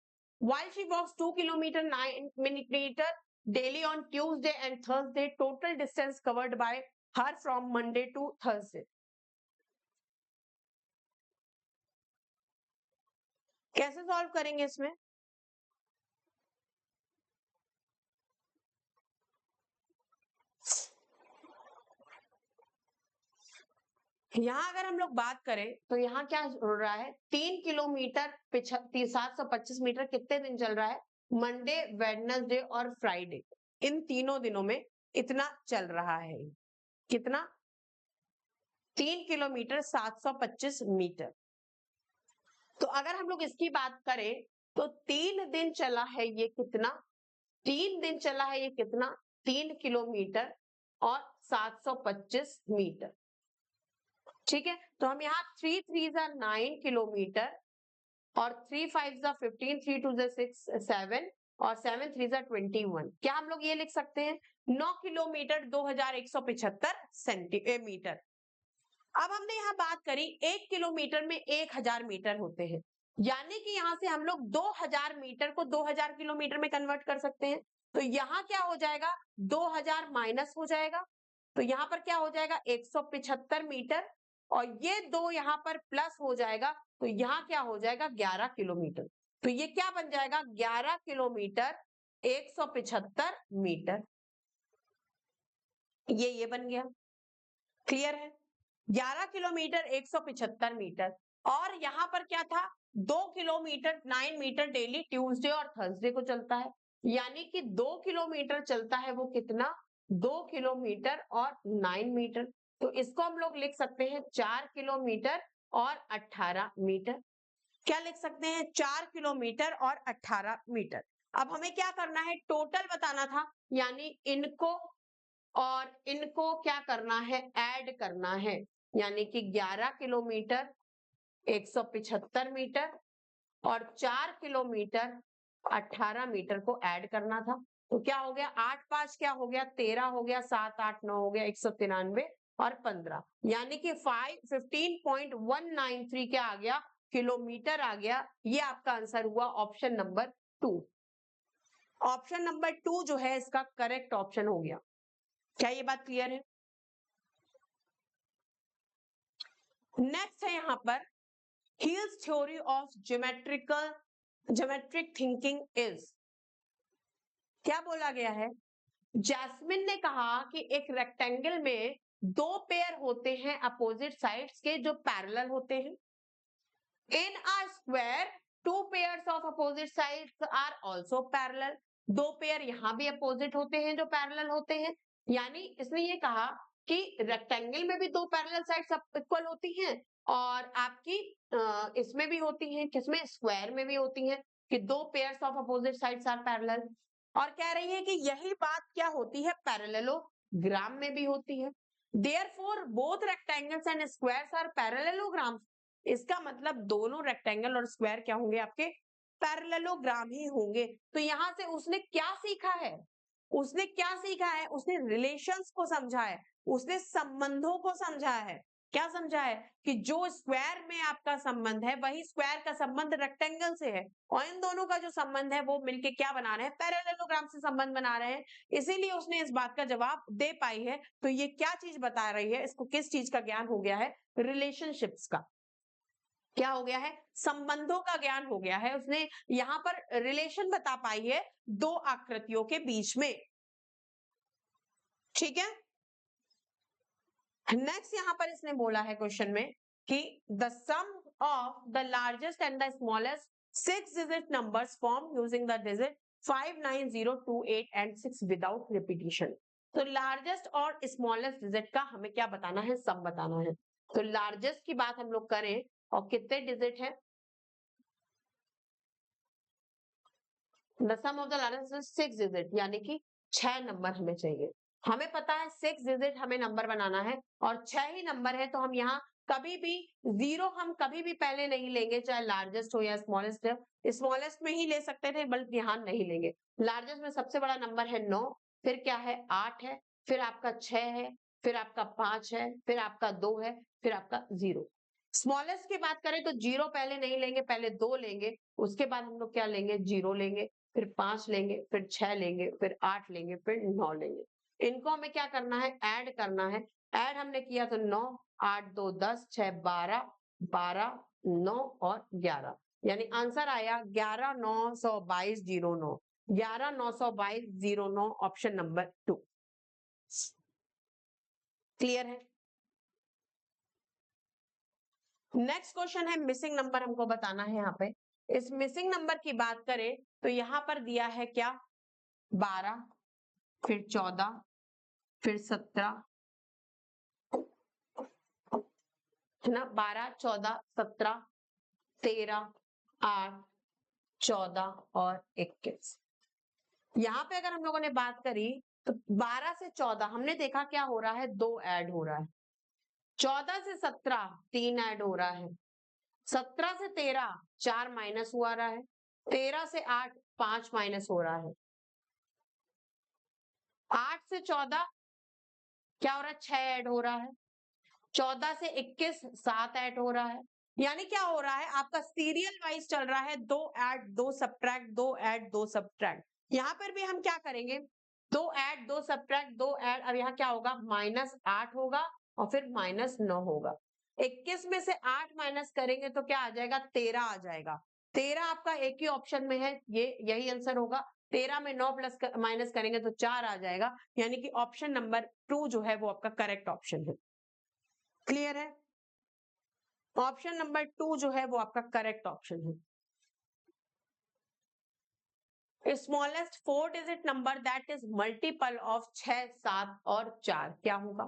while she walks 2 kilometer 9 meter daily on Tuesday and Thursday. Total distance covered by her from Monday to Thursday. कैसे सॉल्व करेंगे इसमें? यहाँ अगर हम लोग बात करें तो यहाँ क्या हो रहा है? 3 किलोमीटर 725 मीटर कितने दिन चल रहा है? मंडे, वेडनेसडे और फ्राइडे, इन तीनों दिनों में इतना चल रहा है। कितना? 3 किलोमीटर 725 मीटर। तो अगर हम लोग इसकी बात करें तो 3 दिन चला है ये कितना? 3 दिन चला है ये कितना? 3 किलोमीटर और 725 मीटर। ठीक है, तो हम यहाँ 3 3 9 किलोमीटर और 3 5 15, 3 2 6 7 और 7 3 21, क्या हम लोग ये लिख सकते हैं? 9 किलोमीटर 2175 सेंटीमीटर। अब हमने यहाँ बात करी 1 किलोमीटर में 1000 मीटर होते हैं, यानी कि यहाँ से हम लोग 2000 मीटर को 2000 किलोमीटर में कन्वर्ट कर सकते हैं। तो यहाँ क्या हो जाएगा? 2000 माइनस हो जाएगा, तो यहाँ पर क्या हो जाएगा? 175 मीटर, और ये दो यहाँ पर प्लस हो जाएगा, तो यहाँ क्या हो जाएगा? 11 किलोमीटर। तो ये क्या बन जाएगा? 11 किलोमीटर 175 मीटर, ये बन गया। क्लियर है? 11 किलोमीटर 175 मीटर। और यहाँ पर क्या था, 2 किलोमीटर 9 मीटर डेली ट्यूसडे और थर्सडे को चलता है, यानी कि 2 किलोमीटर चलता है वो कितना, 2 किलोमीटर और 9 मीटर। तो इसको हम लोग लिख सकते हैं 4 किलोमीटर और 18 मीटर। क्या लिख सकते हैं, 4 किलोमीटर और 18 मीटर। अब हमें क्या करना है, टोटल बताना था, यानी इनको और इनको क्या करना है, ऐड करना है, यानी कि 11 किलोमीटर 175 मीटर और 4 किलोमीटर 18 मीटर को ऐड करना था। तो क्या हो गया, 8 5 क्या हो गया, 13 हो गया, 7 8 9 हो गया, 193 और 15, यानी कि 15.193 क्या आ गया, किलोमीटर आ गया। ये आपका आंसर हुआ ऑप्शन नंबर 2। ऑप्शन नंबर 2 जो है इसका करेक्ट ऑप्शन हो गया। क्या ये बात क्लियर है? नेक्स्ट है यहां पर, Hill's theory of geometric thinking is, क्या बोला गया है, जैस्मिन ने कहा कि एक रेक्टेंगल में 2 पेयर होते हैं अपोजिट साइड्स के जो पैरेलल होते हैं। In a square 2 pairs of opposite sides are also parallel, 2 pair यहां भी अपोजिट होते हैं जो पैरेलल होते हैं। यानी इसने ये कहा कि रेक्टेंगल में भी 2 पैरेलल साइड्स इक्वल होती हैं और आपकी इसमें भी होती हैं, किसमें, स्क्वायर में भी होती हैं, कि 2 pairs of opposite sides are parallel. और कह रही है कि यही बात क्या होती है, पैरेललोग्राम में भी होती है। Therefore both rectangles and squares are parallelograms, इसका मतलब दोनों रेक्टेंगल और स्क्वायर क्या होंगे, आपके पैरेललोग्राम ही होंगे। तो यहां से उसने क्या सीखा है, उसने क्या सीखा है, उसने रिलेशंस को समझा है, उसने संबंधों को समझा है। क्या समझा है कि जो स्क्वायर में आपका संबंध है वही स्क्वायर का संबंध रेक्टेंगल से है, और इन दोनों का जो संबंध है वो मिलके क्या बना रहे हैं, पैरेललोग्राम से संबंध बना रहे हैं। इसीलिए उसने इस बात का जवाब दे पाई है। तो ये क्या चीज बता रही है, इसको किस चीज का ज्ञान हो गया है, रिलेशनशिप्स का, क्या हो गया है, संबंधों का ज्ञान हो गया है। उसने यहां पर रिलेशन बता पाई है 2 आकृतियों के बीच में। ठीक है, नेक्स्ट यहां पर इसने बोला है क्वेश्चन में कि the sum of the largest and the smallest 6 digit numbers form using the digit 5 9 0 2 8 and 6 without repetition. तो लार्जेस्ट और स्मॉलेस्ट डिजिट का हमें क्या बताना है, सम बताना है। तो लार्जेस्ट की बात हम लोग करें और कितने डिजिट है, the sum of the largest is 6 digit, यानी कि 6 नंबर हमें चाहिए। हमें पता है 6 डिजिट हमें नंबर बनाना है और 6 ही नंबर है, तो हम यहाँ कभी भी जीरो हम कभी भी पहले नहीं लेंगे, चाहे लार्जेस्ट हो या स्मॉलेस्ट हो। स्मॉलेस्ट में ही ले सकते थे बल्कि यहाँ नहीं लेंगे। लार्जेस्ट में सबसे बड़ा नंबर है 9, फिर क्या है 8 है, फिर आपका 6 है, फिर आपका 5 है, फिर आपका 2 है, फिर आपका 0। स्मॉलेस्ट की बात करें तो 0 पहले नहीं लेंगे, पहले 2 लेंगे, उसके बाद हम लोग क्या लेंगे, 0 लेंगे, फिर 5 लेंगे, फिर 6 लेंगे, फिर 8 लेंगे, फिर 9 लेंगे। इनको हमें क्या करना है, ऐड करना है। ऐड हमने किया तो 9 8 2 10 6 12 12 9 और 11, यानी आंसर आया 11 922 09, 11 922 09, ऑप्शन नंबर 2। क्लियर है? नेक्स्ट क्वेश्चन है, मिसिंग नंबर हमको बताना है। यहाँ पे इस मिसिंग नंबर की बात करें तो यहाँ पर दिया है क्या, 12, फिर 14, फिर 17, है ना, 12 14 17 13 8 14 और 21। यहाँ पे अगर हम लोगों ने बात करी तो 12 से 14 हमने देखा क्या हो रहा है, 2 ऐड हो रहा है। 14 से 17 3 ऐड हो रहा है। 17 से 13 4 माइनस हुआ रहा है। 13 से 8 5 माइनस हो रहा है। 8 से 14 क्या हो रहा है, 6 ऐड हो रहा है। 14 से 21 7 ऐड हो रहा है। यानी क्या हो रहा है, आपका सीरियल वाइज चल रहा है, 2 ऐड 2 सब्ट्रैक्ट 2 ऐड 2 सब्ट्रैक्ट। यहां पर भी हम क्या करेंगे, 2 ऐड 2 सब्ट्रैक्ट 2 ऐड। अब यहाँ क्या होगा, -8 होगा और फिर -9 होगा। 21 में से 8 माइनस करेंगे तो क्या आ जाएगा, 13 आ जाएगा। 13 आपका एक ही ऑप्शन में है, ये यही आंसर होगा। 13 में 9 प्लस माइनस करेंगे तो 4 आ जाएगा, यानी कि ऑप्शन नंबर 2 जो है वो आपका करेक्ट ऑप्शन है। क्लियर है? ऑप्शन नंबर 2 जो है वो आपका करेक्ट ऑप्शन है। Smallest 4 digit number that is multiple of 6, 7 और 4 क्या होगा?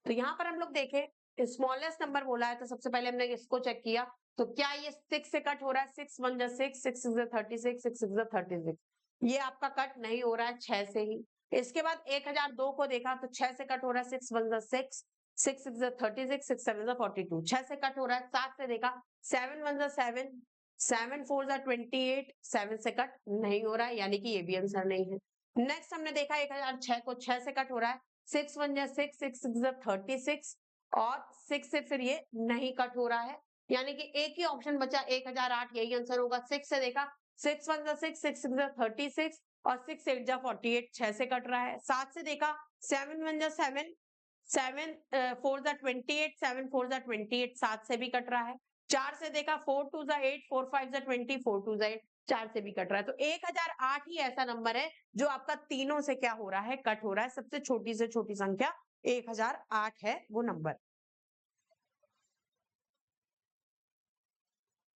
तो यहां पर हम लोग देखें स्मॉलेस्ट नंबर बोला है तो सबसे पहले हमने इसको चेक किया, तो क्या ये 6 से कट हो रहा है? 6 1 जा 6, 6 6 जा 36, 6 6 जा 36, ये आपका कट नहीं हो रहा है 6 से ही। इसके बाद 1002 को देखा तो 6 से कट हो रहा है, 6 1 जा 6, 6 6 जा 36, 6 7 जा 42, 6 से कट हो रहा है। 7 से देखा 7 1 जा 7, 7 4 जा 28, 7 से कट नहीं हो रहा है, यानी कि ये भी आंसर नहीं है। नेक्स्ट हमने देखा 1006 को 6 से कट हो रहा है, 6 1 जा 6, 6 6 जा 36 और 6 से फिर ये नहीं कट हो रहा है, यानी कि एक ही ऑप्शन बचा 1008, यही आंसर होगा। 6 से देखा 6 1 जा 6, 6 6 जा 36 और 6 8 जा 48, 6 से कट रहा है। 7 से देखा 7 1 जा 7, 7 4 जा 28, 7 4 जा 28, 7 से भी कट रहा है। 4 से देखा 4 2 जा 8, 4 5 जा 20, 4 2 जा 8, 4 से भी कट रहा है। तो 1008 ही ऐसा नंबर है जो आपका तीनों से क्या हो रहा है? कट हो रहा है। सबसे छोटी से छोटी संख्या 1008 है वो नंबर।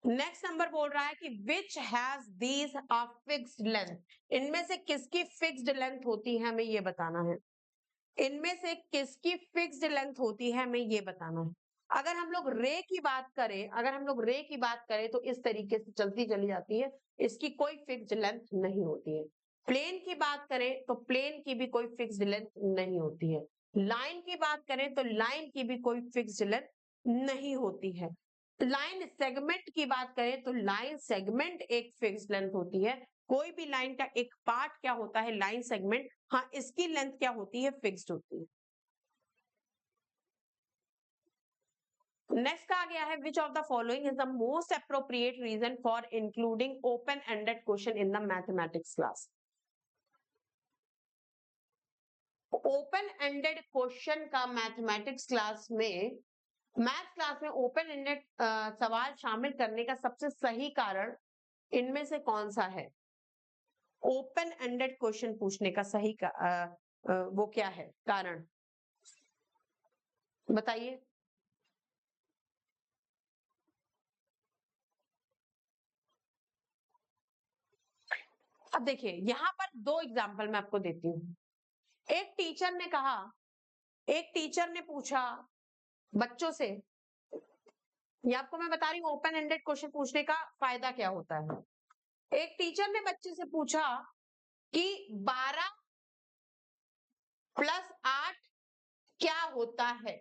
नेक्स्ट नंबर बोल रहा है कि which has these a fixed length, इनमें से किसकी फिक्स्ड लेंथ होती है हमें ये बताना है। इनमें से किसकी फिक्स्ड लेंथ होती है हमें ये बताना है। अगर हम लोग रे की बात करें, अगर हम लोग रे की बात करें तो इस तरीके से चलती चली जाती है, इसकी कोई फिक्स्ड लेंथ नहीं होती है। प्लेन की बात करें तो प्लेन की भी कोई फिक्स्ड लेंथ नहीं होती है। लाइन की बात करें तो लाइन की भी कोई फिक्स्ड लेंथ नहीं होती है। लाइन सेगमेंट की बात करें तो लाइन सेगमेंट एक फिक्स्ड लेंथ होती है। कोई भी लाइन का एक पार्ट क्या होता है? लाइन सेगमेंट, हाँ इसकी लेंथ क्या होती है? फिक्स्ड होती है। नेक्स्ट कहा गया है which of the following is the most appropriate reason for including open ended question in the mathematics class. Open ended question का मैथमेटिक्स क्लास में, मैथ क्लास में ओपन एंडेड सवाल शामिल करने का सबसे सही कारण इनमें से कौन सा है? ओपन एंडेड क्वेश्चन पूछने का सही वो क्या है कारण? बताइए। अब देखिए यहां पर दो एग्जांपल मैं आपको देती हूँ। एक टीचर ने कहा, एक टीचर ने पूछा बच्चों से, ये आपको मैं बता रही हूँ ओपन एंडेड क्वेश्चन पूछने का फायदा क्या होता है। एक टीचर ने बच्चे से पूछा कि 12 प्लस 8 क्या होता है?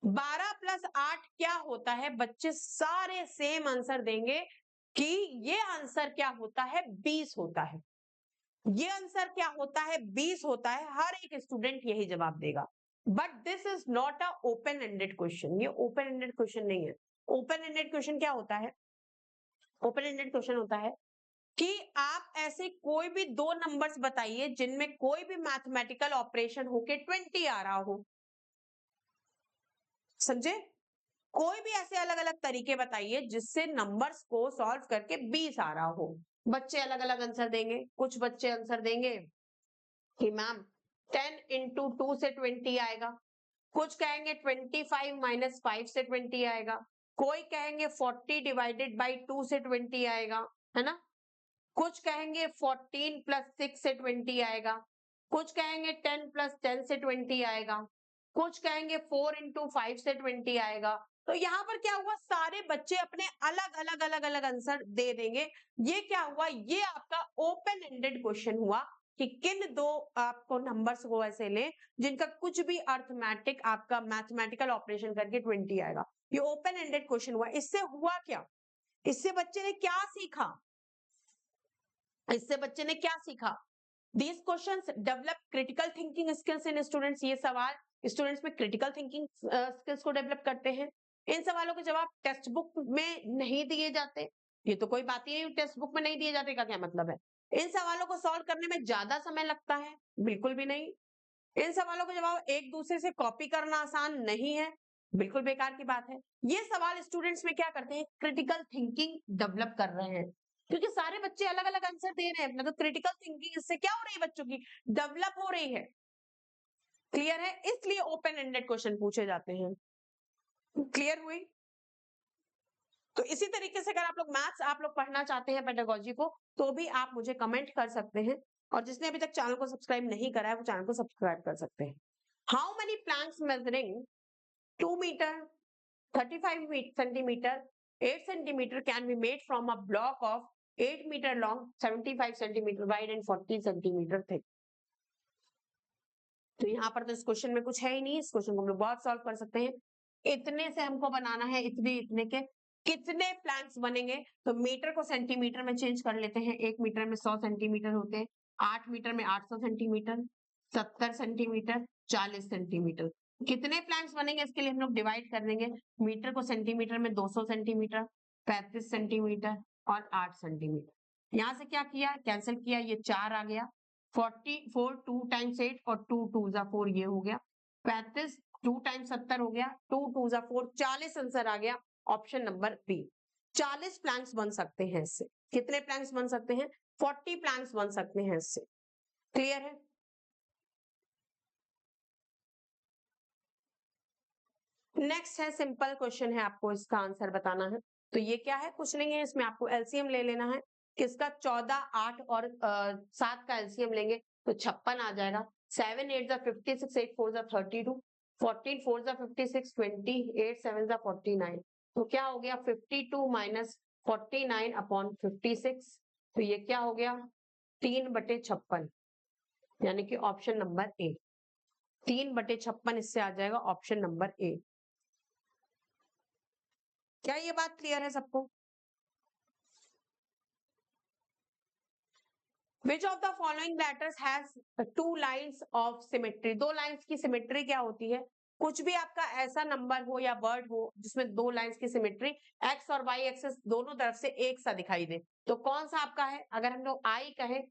12 प्लस 8 क्या होता है? बच्चे सारे सेम आंसर देंगे कि ये आंसर क्या होता है? 20 होता है। ये आंसर क्या होता है? 20 होता है। हर एक स्टूडेंट यही जवाब देगा। But this is not a open ended question, ये ओपन एंडेड क्वेश्चन नहीं है। ओपन एंडेड क्वेश्चन क्या होता है? ओपन एंडेड क्वेश्चन होता है कि आप ऐसे कोई भी दो नंबर्स बताइए जिनमें कोई भी मैथमेटिकल ऑपरेशन होके 20 आ रहा हो। समझे? कोई भी ऐसे अलग अलग तरीके बताइए जिससे नंबर्स को सॉल्व करके 20 आ रहा हो। बच्चे अलग अलग आंसर देंगे। कुछ बच्चे आंसर देंगे कि मैम 10 इंटू 2 से 20 आएगा। कुछ कहेंगे 25 माइनस 5 से 20 आएगा। कोई कहेंगे 40 डिवाइडेड बाई 2 से 20 आएगा, है ना? कुछ कहेंगे 14 प्लस 6 से 20 आएगा। कुछ कहेंगे 10 प्लस 10 से 20 आएगा। कुछ कहेंगे 4 इंटू 5 से 20 आएगा। तो यहाँ पर क्या हुआ? सारे बच्चे अपने अलग अलग अलग अलग आंसर दे देंगे। ये क्या हुआ? ये आपका ओपन एंडेड क्वेश्चन हुआ कि किन दो आपको नंबर्स को ऐसे लें जिनका कुछ भी अर्थमेटिक आपका मैथमेटिकल ऑपरेशन करके 20 आएगा। ये ओपन एंडेड क्वेश्चन हुआ। इससे हुआ क्या? इससे बच्चे ने क्या सीखा? इससे बच्चे ने क्या सीखा? These questions develop critical thinking skills in students। ये सवाल स्टूडेंट्स में क्रिटिकल थिंकिंग स्किल्स को डेवलप करते हैं। इन सवालों के जवाब टेक्स्ट बुक में नहीं दिए जाते। ये तो कोई बात ही नहीं, टेक्स्ट बुक में नहीं दिए जाते का क्या मतलब है? इन सवालों को सॉल्व करने में ज्यादा समय लगता है? बिल्कुल भी नहीं। इन सवालों के जवाब एक दूसरे से कॉपी करना आसान नहीं है? बिल्कुल बेकार की बात है। ये सवाल स्टूडेंट्स में क्या करते हैं? क्रिटिकल थिंकिंग डेवलप कर रहे हैं, क्योंकि सारे बच्चे अलग अलग आंसर दे रहे हैं। मतलब क्रिटिकल थिंकिंग इससे क्या हो रही है? बच्चों की डेवलप हो रही है। क्लियर है? इसलिए ओपन एंडेड क्वेश्चन पूछे जाते हैं। क्लियर हुई? तो इसी तरीके से अगर आप लोग मैथ्स आप लोग पढ़ना चाहते हैं पेडागोजी को, तो भी आप मुझे कमेंट कर सकते हैं, और जिसने अभी तक चैनल को सब्सक्राइब नहीं करा है वो चैनल को सब्सक्राइब कर सकते हैं। हाउ मेनी प्लैंक्स मेजरिंग 2 मीटर, 35 centimeter, 8 centimeter can be made from a block of 8 meter long, 75 centimeter wide and 40 centimeter thick? तो यहाँ पर तो इस क्वेश्चन में कुछ है ही नहीं, इस क्वेश्चन को हम लोग बहुत सॉल्व कर सकते हैं। इतने से हमको बनाना है, इतने इतने के कितने प्लैंक्स बनेंगे, तो मीटर को सेंटीमीटर में चेंज कर लेते हैं। 1 मीटर में 100 सेंटीमीटर होते हैं, 8 मीटर में 800 सेंटीमीटर, 70 सेंटीमीटर, 40 सेंटीमीटर। कितने प्लैंक्स बनेंगे इसके लिए हम लोग डिवाइड कर देंगे। मीटर को सेंटीमीटर में 200 सेंटीमीटर, 35 सेंटीमीटर और 8 सेंटीमीटर। यहाँ से क्या किया, कैंसिल किया, ये 4 आ गया। 44 2 टाइम्स 8 और 2 2 जा 4, ये हो गया 35, 2 टाइम्स 70 हो गया, 2 2 जा 4, 40 आंसर आ गया। Option number B. 40 प्लैंक्स बन सकते हैं इससे। कितने प्लैंक्स बन सकते हैं? 40 प्लैंक्स बन सकते हैं इससे। क्लियर है? नेक्स्ट है सिंपल क्वेश्चन है, आपको इसका आंसर बताना है। तो ये क्या है, कुछ नहीं है, इसमें आपको एलसीएम ले लेना है। किसका? 14, 8 और 7 का एलसीएम लेंगे तो 56 आ जाएगा। 7 8 जा 56, 8 4 जा 32, 14 4 जा 56, 20, 8 7 जा 49। तो क्या हो गया? 52 माइनस 49 अपॉन 56। तो ये क्या हो गया? 3/56, यानी कि ऑप्शन नंबर ए। 3/56 इससे आ जाएगा ऑप्शन नंबर ए। क्या ये बात क्लियर है सबको? Which of the following letters has 2 lines of symmetry? 2 lines की सिमेट्री क्या होती है? कुछ भी आपका ऐसा नंबर हो या वर्ड हो जिसमें 2 लाइंस की सिमेट्री एक्स और वाई एक्सेस दोनों तरफ से एक सा दिखाई दे, तो कौन सा आपका है? अगर हम लोग आई कहें,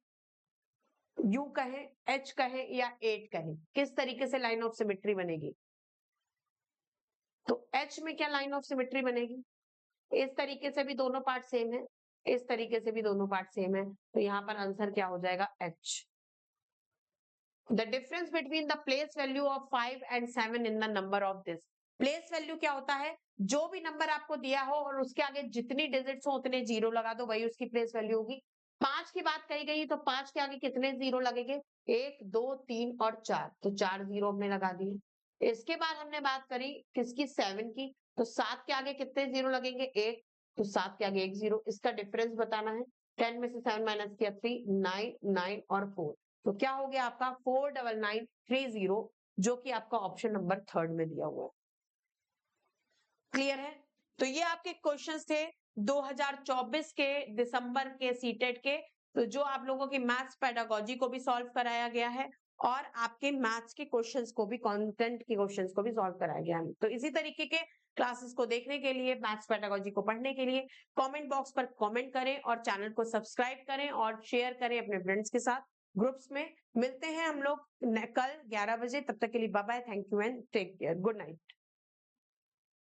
यू कहें, एच कहें या एट कहें, किस तरीके से लाइन ऑफ सिमेट्री बनेगी? तो एच में क्या लाइन ऑफ सिमेट्री बनेगी? इस तरीके से भी दोनों पार्ट सेम है, इस तरीके से भी दोनों पार्ट सेम है, तो यहाँ पर आंसर क्या हो जाएगा? H. The difference between the place value of 5 and 7 in the number of this. Place value क्या होता है? जो भी नंबर आपको दिया हो और उसके आगे जितनी डिजिट्स हो उतने जीरो लगा दो, वही उसकी प्लेस वैल्यू होगी। 5 की बात कही गई तो 5 के आगे कितने जीरो लगेंगे? 1 2 3 और 4, तो 4 जीरो हमने लगा दिए। इसके बाद हमने बात करी किसकी? 7 की, तो 7 के आगे कितने जीरो लगेंगे? 1, तो 7 के आगे 1 जीरो। इसका डिफरेंस बताना है। 10 में से 7 माइनस किया 3, 9 9 और 4, तो क्या हो गया आपका? 49930, जो कि आपका ऑप्शन नंबर थर्ड में दिया हुआ है। क्लियर है? तो ये आपके क्वेश्चंस थे 2024 के दिसंबर के सीटेट के। तो जो आप लोगों की मैथ्स पेडागोजी को भी सॉल्व कराया गया है और आपके मैथ्स के क्वेश्चंस को भी, कंटेंट के क्वेश्चंस को भी सॉल्व कराया गया है। तो इसी तरीके के क्लासेस को देखने के लिए, मैथ्स पेडागोजी को पढ़ने के लिए कमेंट बॉक्स पर कमेंट करें और चैनल को सब्सक्राइब करें और शेयर करें अपने फ्रेंड्स के साथ ग्रुप्स में। मिलते हैं हम लोग कल 11 बजे, तब तक के लिए bye bye, thank you and take care, good night.